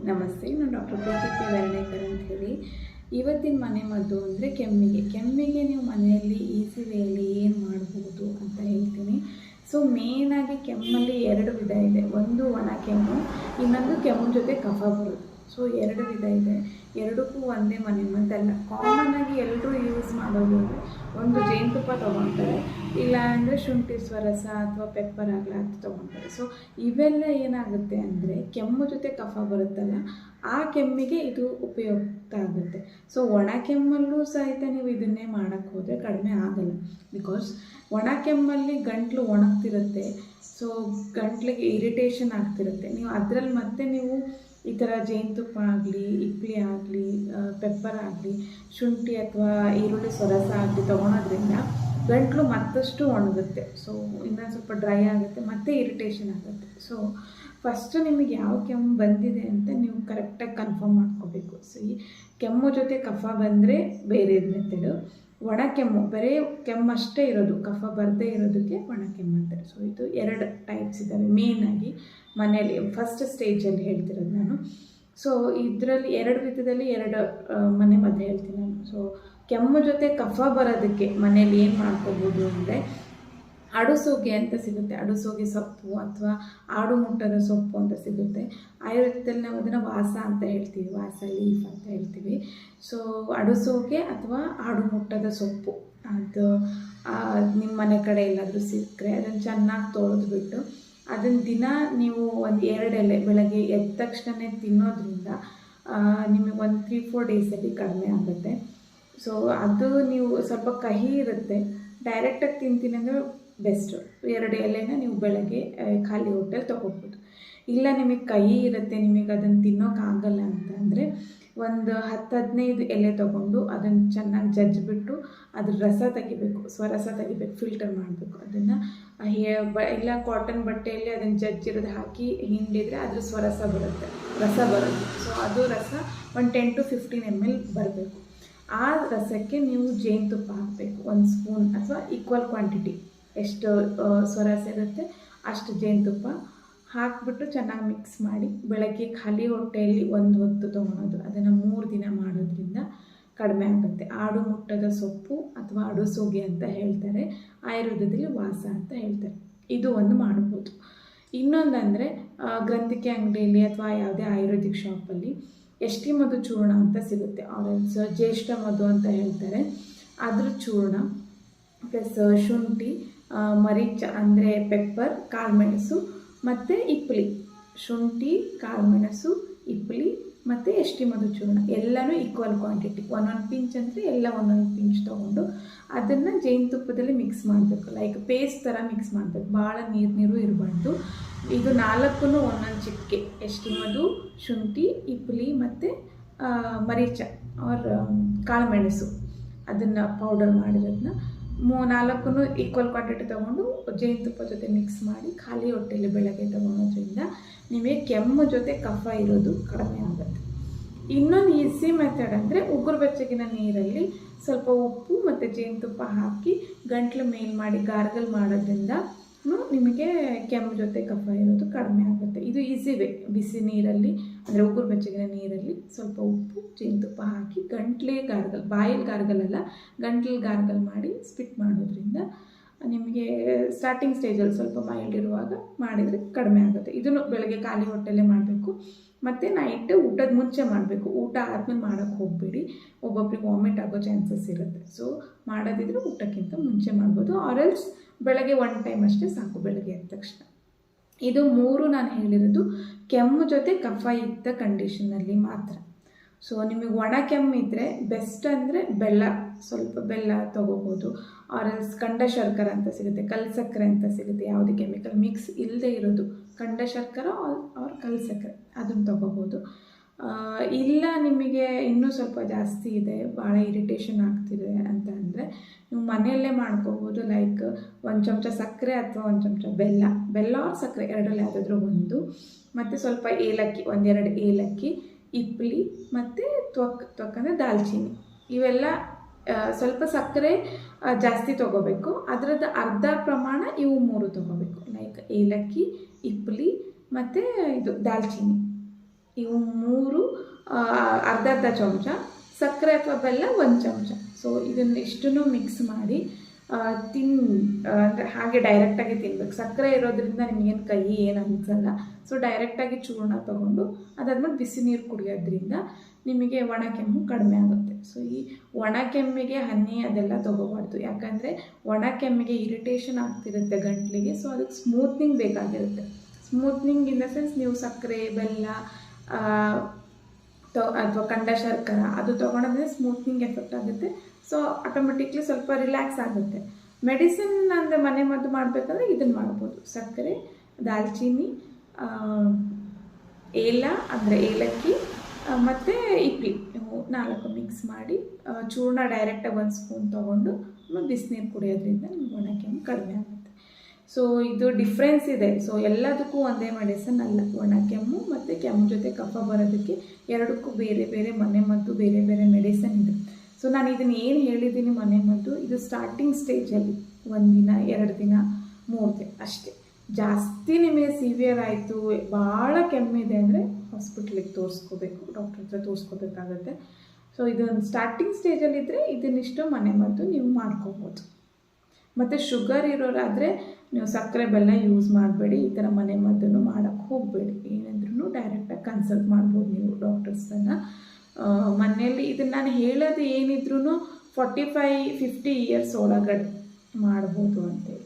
ನಮಸ್ತೆ, ನಾನು ಡಾಕ್ಟರ್ ಪ್ರೀತಿ ಪಿ ವರ್ಣೇಕರ್ ಅಂತ ಹೇಳಿ. ಇವತ್ತಿನ ಮನೆಮದ್ದು ಅಂದರೆ ಕೆಮ್ಮಿಗೆ ನೀವು ಮನೆಯಲ್ಲಿ ಈಸಿ ವೇಯಲ್ಲಿ ಏನು ಮಾಡ್ಬೋದು ಅಂತ ಹೇಳ್ತೀನಿ. ಸೊ ಮೇಯ್ನಾಗಿ ಕೆಮ್ಮಲ್ಲಿ 2 ವಿಧ ಇದೆ. ಒಂದು ಒಣ ಕೆಮ್ಮು, ಇನ್ನೊಂದು ಕೆಮ್ಮು ಜೊತೆ ಕಫ ಬರೋದು. ಸೊ 2 ವಿಧ ಇದೆ. ಎರಡಕ್ಕೂ ಒಂದೇ ಮನೆಮದ್ದಲ್ಲ. ಕಾಮನ್ನಾಗಿ ಎಲ್ಲರೂ ಯೂಸ್ ಮಾಡೋದು ಒಂದು ಜೇನುತುಪ್ಪ ತೊಗೊಳ್ತಾರೆ, ಇಲ್ಲ ಅಂದರೆ ಶುಂಠಿ ಸ್ವರಸ ಅಥವಾ ಪೆಪ್ಪರ್ ಆಗಲಿ ಅದು ತೊಗೊಳ್ತಾರೆ. ಸೊ ಇವೆಲ್ಲ ಏನಾಗುತ್ತೆ ಅಂದರೆ ಕೆಮ್ಮು ಜೊತೆ ಕಫ ಬರುತ್ತಲ್ಲ, ಆ ಕೆಮ್ಮಿಗೆ ಇದು ಉಪಯುಕ್ತ ಆಗುತ್ತೆ. ಸೊ ಒಣ ಕೆಮ್ಮಲ್ಲೂ ಸಹಿತ ನೀವು ಇದನ್ನೇ ಮಾಡೋಕ್ಕೆ ಹೋದರೆ ಕಡಿಮೆ ಆಗಲ್ಲ. ಬಿಕಾಸ್ ಒಣ ಕೆಮ್ಮಲ್ಲಿ ಗಂಟ್ಲು ಒಣಗ್ತಿರುತ್ತೆ. ಸೊ ಗಂಟ್ಲಿಗೆ ಇರಿಟೇಷನ್ ಆಗ್ತಿರುತ್ತೆ. ನೀವು ಅದರಲ್ಲಿ ಮತ್ತೆ ನೀವು ಈ ಥರ ಜೇನುತುಪ್ಪ ಆಗಲಿ, ಇಪ್ಲಿ ಆಗಲಿ, ಪೆಪ್ಪರ್ ಆಗಲಿ, ಶುಂಠಿ ಅಥವಾ ಈರುಳ್ಳಿ ಸ್ವರಸ ಆಗಲಿ ತೊಗೊಳೋದ್ರಿಂದ ಗಂಟ್ಲು ಮತ್ತಷ್ಟು ಒಣಗುತ್ತೆ. ಸೊ ಇನ್ನೊಂದು ಸ್ವಲ್ಪ ಡ್ರೈ ಆಗುತ್ತೆ, ಮತ್ತೆ ಇರಿಟೇಷನ್ ಆಗುತ್ತೆ. ಸೊ ಫಸ್ಟು ನಿಮಗೆ ಯಾವ ಕೆಮ್ಮು ಬಂದಿದೆ ಅಂತ ನೀವು ಕರೆಕ್ಟಾಗಿ ಕನ್ಫರ್ಮ್ ಮಾಡ್ಕೋಬೇಕು. ಸೊ ಈ ಕೆಮ್ಮು ಜೊತೆ ಕಫ ಬಂದರೆ ಬೇರೆ ಮೆಥಡು. ಒಣ ಕೆಮ್ಮು ಬರೀ ಕೆಮ್ಮಷ್ಟೇ ಇರೋದು, ಕಫ ಬರದೇ ಇರೋದಕ್ಕೆ ಒಣ ಕೆಮ್ಮು ಅಂತಾರೆ. ಸೊ ಇದು 2 ಟೈಪ್ಸ್ ಇದ್ದಾವೆ ಮೇಯ್ನಾಗಿ ಮನೆಯಲ್ಲಿ ಫಸ್ಟ್ ಸ್ಟೇಜಲ್ಲಿ ಹೇಳ್ತಿರೋದು ನಾನು. ಸೊ ಇದರಲ್ಲಿ 2 ವಿಧದಲ್ಲಿ 2 ಮನೆಮದ್ದು ಹೇಳ್ತೀನಿ ನಾನು. ಸೊ ಕೆಮ್ಮು ಜೊತೆ ಕಫ ಬರೋದಕ್ಕೆ ಮನೇಲಿ ಏನು ಮಾಡ್ಕೋಬೋದು ಅಂದರೆ ಅಡುಸೋಗೆ ಅಂತ ಸಿಗುತ್ತೆ. ಅಡುಸೋಗೆ ಸೊಪ್ಪು ಅಥವಾ ಆಡು ಮುಟ್ಟದ ಸೊಪ್ಪು ಅಂತ ಸಿಗುತ್ತೆ. ಆಯುರ್ವೇದದಲ್ಲಿ ನಾವು ಅದನ್ನು ವಾಸ ಅಂತ ಹೇಳ್ತೀವಿ, ವಾಸ ಲೀಫ್ ಅಂತ ಹೇಳ್ತೀವಿ. ಸೊ ಅಡುಸೋಗೆ ಅಥವಾ ಆಡು ಮುಟ್ಟದ ಸೊಪ್ಪು ಅದು ನಿಮ್ಮ ಮನೆ ಕಡೆ ಎಲ್ಲಾದರೂ ಸಿಕ್ಕರೆ ಅದನ್ನು ಚೆನ್ನಾಗಿ ತೊಳೆದ್ಬಿಟ್ಟು ಅದನ್ನು ದಿನ ನೀವು ಒಂದು 2 ಎಲೆ ಬೆಳಗ್ಗೆ ಎದ್ದ ತಕ್ಷಣವೇ ತಿನ್ನೋದ್ರಿಂದ ನಿಮಗೆ ಒಂದು 3-4 ಡೇಸಲ್ಲಿ ಕಡಿಮೆ ಆಗುತ್ತೆ. ಸೊ ಅದು ನೀವು ಸ್ವಲ್ಪ ಕಹಿ ಇರುತ್ತೆ, ಡೈರೆಕ್ಟಾಗಿ ತಿಂತೀನಿ ಅಂದರೆ ಬೆಸ್ಟು. 2 ಎಲೆನ ನೀವು ಬೆಳಗ್ಗೆ ಖಾಲಿ ಹೊಟ್ಟೆಲಿ ತೊಗೋಬೋದು. ಇಲ್ಲ ನಿಮಗೆ ಕಹಿ ಇರುತ್ತೆ, ನಿಮಗೆ ಅದನ್ನು ತಿನ್ನೋಕ್ಕಾಗಲ್ಲ ಅಂತ ಅಂದರೆ ಒಂದು 10-15 ಎಲೆ ತೊಗೊಂಡು ಅದನ್ನು ಚೆನ್ನಾಗಿ ಜಜ್ಜಿಬಿಟ್ಟು ಅದ್ರ ರಸ ತೆಗಿಬೇಕು, ಸ್ವರಸ ತೆಗಿಬೇಕು, ಫಿಲ್ಟರ್ ಮಾಡಬೇಕು. ಅದನ್ನು ಇಲ್ಲ ಕಾಟನ್ ಬಟ್ಟೆಯಲ್ಲಿ ಅದನ್ನು ಜಜ್ಜಿರೋದು ಹಾಕಿ ಹಿಂಡಿದರೆ ಅದ್ರ ಸ್ವರಸ ಬರುತ್ತೆ, ರಸ ಬರುತ್ತೆ. ಸೊ ಅದು ರಸ ಒಂದು 10-15 ml ಬರಬೇಕು. ಆ ರಸಕ್ಕೆ ನೀವು ಜೇನುತುಪ್ಪ ಹಾಕಬೇಕು, 1 ಸ್ಪೂನ್ ಅಥವಾ ಈಕ್ವಲ್ ಕ್ವಾಂಟಿಟಿ ಎಷ್ಟು ಸ್ವರಸ ಇರುತ್ತೆ ಅಷ್ಟು ಜೇನುತುಪ್ಪ ಹಾಕಿಬಿಟ್ಟು ಚೆನ್ನಾಗಿ ಮಿಕ್ಸ್ ಮಾಡಿ ಬೆಳಗ್ಗೆ ಖಾಲಿ ಹೊಟ್ಟೆಯಲ್ಲಿ 1 ಹೊತ್ತು ತೊಗೊಳೋದು. ಅದನ್ನು 3 ದಿನ ಮಾಡೋದ್ರಿಂದ ಕಡಿಮೆ ಆಗುತ್ತೆ. ಆಡು ಮುಟ್ಟದ ಸೊಪ್ಪು ಅಥವಾ ಅಡುಸೋಗೆ ಅಂತ ಹೇಳ್ತಾರೆ, ಆಯುರ್ವೇದದಲ್ಲಿ ವಾಸ ಅಂತ ಹೇಳ್ತಾರೆ. ಇದು ಒಂದು ಮಾಡ್ಬೋದು. ಇನ್ನೊಂದಂದರೆ ಗ್ರಂಥಿಕೆ ಅಂಗಡಿಯಲ್ಲಿ ಅಥವಾ ಯಾವುದೇ ಆಯುರ್ವೇದಿಕ್ ಶಾಪಲ್ಲಿ ಎಷ್ಟಿ ಮಧು ಚೂರ್ಣ ಅಂತ ಸಿಗುತ್ತೆ, ಆರೆಲ್ಸ್ ಜ್ಯೇಷ್ಠ ಮಧು ಅಂತ ಹೇಳ್ತಾರೆ. ಅದ್ರ ಚೂರ್ಣ ಪ್ಲಸ್ ಶುಂಠಿ, ಮರೀಚ ಅಂದರೆ ಪೆಪ್ಪರ್, ಕಾಳುಮೆಣಸು ಮತ್ತು ಇಪ್ಪಲಿ. ಶುಂಠಿ, ಕಾಳುಮೆಣಸು, ಇಪ್ಪಲಿ ಮತ್ತು ಎಷ್ಟಿ ಮಧು ಚೂರ್ಣ ಎಲ್ಲನೂ ಈಕ್ವಲ್ ಕ್ವಾಂಟಿಟಿ, 1 ಪಿಂಚ್ ಅಂದರೆ ಎಲ್ಲ 1 ಪಿಂಚ್ ತೊಗೊಂಡು ಅದನ್ನು ಜೇನುತುಪ್ಪದಲ್ಲಿ ಮಿಕ್ಸ್ ಮಾಡಬೇಕು. ಲೈಕ್ ಪೇಸ್ಟ್ ಥರ ಮಿಕ್ಸ್ ಮಾಡಬೇಕು, ಭಾಳ ನೀರು ಇರಬಾರ್ದು. ಇದು 4 ಒಂದೊಂದು ಚಿಟಿಕೆ ಎಷ್ಟಿ ಮಧು, ಶುಂಠಿ, ಇಪ್ಪಲಿ ಮತ್ತು ಮರೀಚ ಆರ್ ಕಾಳುಮೆಣಸು ಅದನ್ನು ಪೌಡರ್ ಮಾಡಿರೋದನ್ನ 4 ಈಕ್ವಲ್ ಕ್ವಾಂಟಿಟಿ ತೊಗೊಂಡು ಜೇನುತುಪ್ಪ ಜೊತೆ ಮಿಕ್ಸ್ ಮಾಡಿ ಖಾಲಿ ಹೊಟ್ಟೆಯಲ್ಲಿ ಬೆಳಗ್ಗೆ ತೊಗೊಳೋದ್ರಿಂದ ನಿಮಗೆ ಕೆಮ್ಮು ಜೊತೆ ಕಫ ಇರೋದು ಕಡಿಮೆ ಆಗುತ್ತೆ. ಇನ್ನೊಂದು ಈಸಿ ಮೆಥಡ್ ಅಂದರೆ ಉಗುರು ಬೆಚ್ಚಗಿನ ನೀರಲ್ಲಿ ಸ್ವಲ್ಪ ಉಪ್ಪು ಮತ್ತು ಜೇನುತುಪ್ಪ ಹಾಕಿ ಗಂಟ್ಲು ಮೇಲ್ ಮಾಡಿ ಗಾರ್ಗಲ್ ಮಾಡೋದ್ರಿಂದ ನಿಮಗೆ ಕೆಮ್ಮು ಜೊತೆ ಕಫ ಇರೋದು ಕಡಿಮೆ ಆಗುತ್ತೆ. ಇದು ಈಸಿ ವೇ. ಬಿಸಿ ನೀರಲ್ಲಿ ಅಂದರೆ ಉಗುರು ಬೆಚ್ಚಗಿನ ನೀರಲ್ಲಿ ಸ್ವಲ್ಪ ಉಪ್ಪು ಜೇನುತುಪ್ಪ ಹಾಕಿ ಗಂಟ್ಲಿಗೆ ಗಾರ್ಗಲ್, ಬಾಯಲ್ಲಿ ಗಾರ್ಗಲ್ ಅಲ್ಲ, ಗಂಟ್ಲಿಗೆ ಗಾರ್ಗಲ್ ಮಾಡಿ ಸ್ಪಿಟ್ ಮಾಡೋದ್ರಿಂದ ನಿಮಗೆ ಸ್ಟಾರ್ಟಿಂಗ್ ಸ್ಟೇಜಲ್ಲಿ ಸ್ವಲ್ಪ ಮೈಲ್ಡ್ ಇರುವಾಗ ಮಾಡಿದರೆ ಕಡಿಮೆ ಆಗುತ್ತೆ. ಇದನ್ನು ಬೆಳಗ್ಗೆ ಖಾಲಿ ಹೊಟ್ಟೆಲ್ಲೇ ಮಾಡಬೇಕು ಮತ್ತು ನೈಟ್ ಊಟದ ಮುಂಚೆ ಮಾಡಬೇಕು. ಊಟ ಆದಮೇಲೆ ಮಾಡೋಕ್ಕೆ ಹೋಗಬೇಡಿ, ಒಬ್ಬೊಬ್ರಿಗೆ ವಾಮಿಟ್ ಆಗೋ ಚಾನ್ಸಸ್ ಇರುತ್ತೆ. ಸೊ ಮಾಡೋದಿದ್ರೆ ಊಟಕ್ಕಿಂತ ಮುಂಚೆ ಮಾಡ್ಬೋದು, ಆರೆಲ್ಸ್ ಬೆಳಗ್ಗೆ 1 ಟೈಮ್ ಅಷ್ಟೇ ಸಾಕು, ಬೆಳಗ್ಗೆ ಎದ್ದ ತಕ್ಷಣ. ಇದು 3 ನಾನು ಹೇಳಿರೋದು ಕೆಮ್ಮು ಜೊತೆ ಕಫ ಇದ್ದ ಕಂಡೀಷನಲ್ಲಿ ಮಾತ್ರ. ಸೊ ನಿಮಗೆ ಒಣ ಕೆಮ್ಮು ಇದ್ದರೆ ಬೆಸ್ಟ್ ಅಂದರೆ ಸ್ವಲ್ಪ ಬೆಲ್ಲ ತೊಗೋಬೋದು. ಆರೆಲ್ಸ್ ಕಂಡ ಶರ್ಕರ ಅಂತ ಸಿಗುತ್ತೆ, ಕಲ್ಲು ಸಕ್ಕರೆ ಅಂತ ಸಿಗುತ್ತೆ, ಯಾವುದೇ ಕೆಮಿಕಲ್ ಮಿಕ್ಸ್ ಇಲ್ಲದೆ ಇರೋದು ಕಂಡ ಶರ್ಕರ ಆರ್ ಕಲ್ಲು ಸಕ್ಕರೆ ಅದನ್ನು ತೊಗೋಬೋದು. ಇಲ್ಲ ನಿಮಗೆ ಇನ್ನೂ ಸ್ವಲ್ಪ ಜಾಸ್ತಿ ಇದೆ, ಭಾಳ ಇರಿಟೇಷನ್ ಆಗ್ತಿದೆ ಅಂತ ಅಂದರೆ ನೀವು ಮನೆಯಲ್ಲೇ ಮಾಡ್ಕೋಬೋದು. ಲೈಕ್ 1 ಚಮಚ ಸಕ್ಕರೆ ಅಥವಾ 1 ಚಮಚ ಬೆಲ್ಲ ಆರ್ ಸಕ್ಕರೆ 2ರಲ್ಲಿ ಯಾವುದಾದ್ರೂ ಒಂದು, ಮತ್ತು ಸ್ವಲ್ಪ ಏಲಕ್ಕಿ, 1-2 ಏಲಕ್ಕಿ, ಇಪ್ಪಲಿ ಮತ್ತು ತ್ವಕ್ ಅಂದರೆ ದಾಲ್ಚಿನ್ನಿ. ಇವೆಲ್ಲ ಸ್ವಲ್ಪ ಸಕ್ಕರೆ ಜಾಸ್ತಿ ತೊಗೋಬೇಕು, ಅದರದ್ದು ಅರ್ಧ ಪ್ರಮಾಣ ಇವು 3 ತೊಗೋಬೇಕು. ಲೈಕ್ ಏಲಕ್ಕಿ, ಇಪ್ಪಲಿ ಮತ್ತು ಇದು ದಾಲ್ಚಿನ್ನಿ. ಇವು 3 ಅರ್ಧ ಅರ್ಧ ಚಮಚ, ಸಕ್ಕರೆ ಅಥವಾ ಬೆಲ್ಲ 1 ಚಮಚ. ಸೊ ಇದನ್ನು ಇಷ್ಟನ್ನು ಮಿಕ್ಸ್ ಮಾಡಿ ಅಂದರೆ ಹಾಗೆ ಡೈರೆಕ್ಟಾಗಿ ತಿನ್ಬೇಕು. ಸಕ್ಕರೆ ಇರೋದ್ರಿಂದ ನಿಮಗೇನು ಕೈ ಏನು ಅನಿಸಲ್ಲ. ಸೊ ಡೈರೆಕ್ಟಾಗಿ ಚೂರ್ಣ ತೊಗೊಂಡು ಅದಾದ್ಮೇಲೆ ಬಿಸಿ ನೀರು ಕುಡಿಯೋದ್ರಿಂದ ನಿಮಗೆ ಒಣ ಕೆಮ್ಮು ಕಡಿಮೆ ಆಗುತ್ತೆ. ಸೊ ಈ ಒಣ ಕೆಮ್ಮಿಗೆ ಹನಿ ಅದೆಲ್ಲ ತೊಗೋಬಾರ್ದು, ಯಾಕಂದರೆ ಒಣ ಕೆಮ್ಮಿಗೆ ಇರಿಟೇಷನ್ ಆಗ್ತಿರುತ್ತೆ ಗಂಟ್ಲಿಗೆ. ಸೊ ಅದಕ್ಕೆ ಸ್ಮೂತ್ನಿಂಗ್ ಬೇಕಾಗಿರುತ್ತೆ. ಸ್ಮೂತ್ನಿಂಗ್ ಇನ್ ದ ಸೆನ್ಸ್ ನೀವು ಸಕ್ಕರೆ, ಬೆಲ್ಲ ಅಥವಾ ಕಂಡ ಶರ್ಕರ ಅದು ತೊಗೊಂಡ್ರೆ ಸ್ಮೂತ್ನಿಂಗ್ ಎಫೆಕ್ಟ್ ಆಗುತ್ತೆ. ಸೊ ಆಟೋಮೆಟಿಕ್ಲಿ ಸ್ವಲ್ಪ ರಿಲ್ಯಾಕ್ಸ್ ಆಗುತ್ತೆ. ಮೆಡಿಸಿನ್ ಅಂದರೆ ಮನೆ ಮದ್ದು ಮಾಡಬೇಕಂದ್ರೆ ಇದನ್ನು ಮಾಡ್ಬೋದು. ಸಕ್ಕರೆ, ದಾಲ್ಚೀನಿ, ಏಲ ಅಂದರೆ ಏಲಕ್ಕಿ ಮತ್ತು ಇಡ್ಲಿ, ಇವು 4 ಮಿಕ್ಸ್ ಮಾಡಿ ಚೂರ್ಣ ಡೈರೆಕ್ಟಾಗಿ 1 ಸ್ಪೂನ್ ತೊಗೊಂಡು ಬಿಸಿನೀರು ಕುಡಿಯೋದ್ರಿಂದ ನಿಮ್ಗೆ ಒಣ ಕೆಮ್ಮು ಕಡಿಮೆ ಆಗುತ್ತೆ. ಸೊ ಇದು ಡಿಫ್ರೆನ್ಸ್ ಇದೆ. ಸೊ ಎಲ್ಲದಕ್ಕೂ ಒಂದೇ ಮೆಡಿಸನ್ ಅಲ್ಲ. ಒಣ ಕೆಮ್ಮು ಮತ್ತು ಕೆಮ್ಮು ಜೊತೆ ಕಫ ಬರೋದಕ್ಕೆ ಎರಡಕ್ಕೂ ಬೇರೆ ಬೇರೆ ಮನೆ ಮದ್ದು, ಬೇರೆ ಬೇರೆ ಮೆಡಿಸನ್ ಇದೆ. ಸೊ ನಾನು ಇದನ್ನು ಏನು ಹೇಳಿದ್ದೀನಿ ಮನೆ ಮದ್ದು, ಇದು ಸ್ಟಾರ್ಟಿಂಗ್ ಸ್ಟೇಜಲ್ಲಿ 1 ದಿನ, 2 ದಿನ, 3 ದಿನ ಅಷ್ಟೇ. ಜಾಸ್ತಿ ನಿಮಗೆ ಸಿವಿಯರ್ ಆಯಿತು, ಭಾಳ ಕೆಮ್ಮಿದೆ ಅಂದರೆ ಹಾಸ್ಪಿಟ್ಲಿಗೆ ತೋರಿಸ್ಕೋಬೇಕು, ಡಾಕ್ಟ್ರ್ ಹತ್ರ ತೋರಿಸ್ಕೋಬೇಕಾಗತ್ತೆ. ಸೊ ಇದೊಂದು ಸ್ಟಾರ್ಟಿಂಗ್ ಸ್ಟೇಜಲ್ಲಿದ್ದರೆ ಇದನ್ನಿಷ್ಟು ಮನೆ ಮದ್ದು ನೀವು ಮಾಡ್ಕೋಬೋದು. ಮತ್ತು ಶುಗರ್ ಇರೋರಾದರೆ ನೀವು ಸಕ್ಕರೆ ಬೆಲ್ಲ ಯೂಸ್ ಮಾಡಬೇಡಿ, ಈ ಥರ ಮನೆ ಮದ್ದನ್ನು ಮಾಡೋಕ್ಕೆ ಹೋಗಬೇಡಿ. ಏನಂದ್ರೂ ಡೈರೆಕ್ಟಾಗಿ ಕನ್ಸಲ್ಟ್ ಮಾಡ್ಬೋದು ನೀವು ಡಾಕ್ಟರ್ಸನ್ನು. ಮನೆಯಲ್ಲಿ ಇದನ್ನು ನಾನು ಹೇಳೋದು ಏನಿದ್ರೂ 45-50 ಇಯರ್ಸ್ ಒಳಗಡೆ ಮಾಡ್ಬೋದು ಅಂತೇಳಿ.